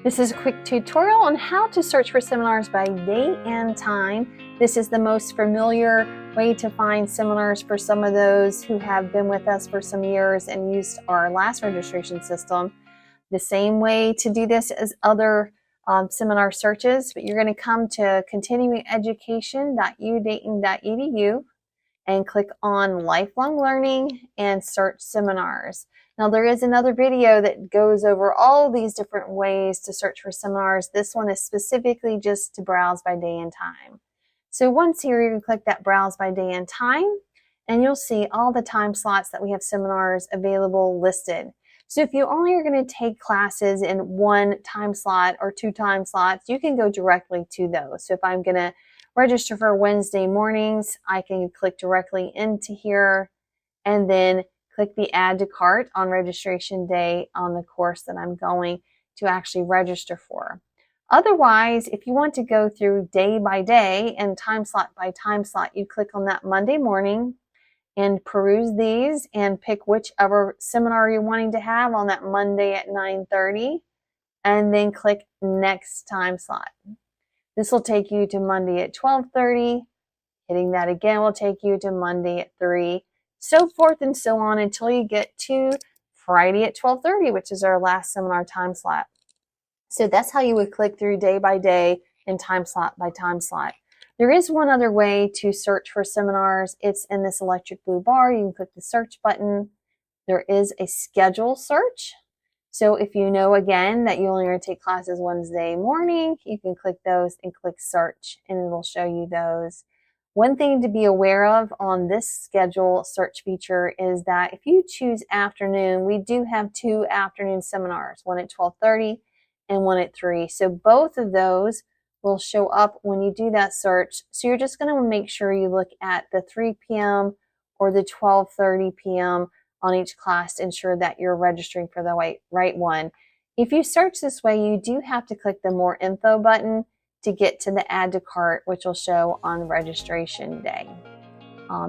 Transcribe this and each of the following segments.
This is a quick tutorial on how to search for seminars by day and time. This is the most familiar way to find seminars for some of those who have been with us for some years and used our last registration system. The same way to do this as other seminar searches, but you're going to come to continuingeducation.udayton.edu and click on lifelong learning and search seminars. Now there is another video that goes over all these different ways to search for seminars. This one is specifically just to browse by day and time. So once here, you can click that browse by day and time, and you'll see all the time slots that we have seminars available listed. So if you only are going to take classes in one time slot or two time slots, you can go directly to those. So if I'm going to register for Wednesday mornings, I can click directly into here and then click the add to cart on registration day on the course that I'm going to actually register for. Otherwise, if you want to go through day by day and time slot by time slot, you click on that Monday morning and peruse these and pick whichever seminar you're wanting to have on that Monday at 9:30 and then click next time slot. This will take you to Monday at 12:30. Hitting that again will take you to Monday at 3, so forth and so on until you get to Friday at 12:30, which is our last seminar time slot. So that's how you would click through day by day and time slot by time slot. There is one other way to search for seminars. It's in this electric blue bar. You can click the search button. There is a schedule search. So if you know, again, that you only are going to take classes Wednesday morning, you can click those and click search, and it'll show you those. One thing to be aware of on this schedule search feature is that if you choose afternoon, we do have 2 afternoon seminars, one at 12:30 and one at 3. So both of those will show up when you do that search. So you're just going to make sure you look at the 3 p.m. or the 12:30 p.m. on each class to ensure that you're registering for the right one. If you search this way, you do have to click the more info button to get to the add to cart, which will show on registration day.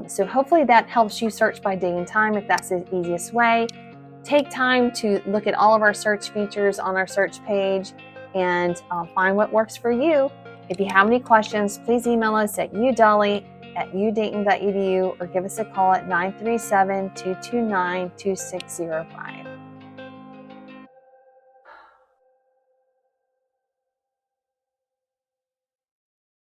So hopefully that helps you search by day and time if that's the easiest way. Take time to look at all of our search features on our search page and find what works for you. If you have any questions, please email us at udolli@udayton.edu or give us a call at 937-229-2605.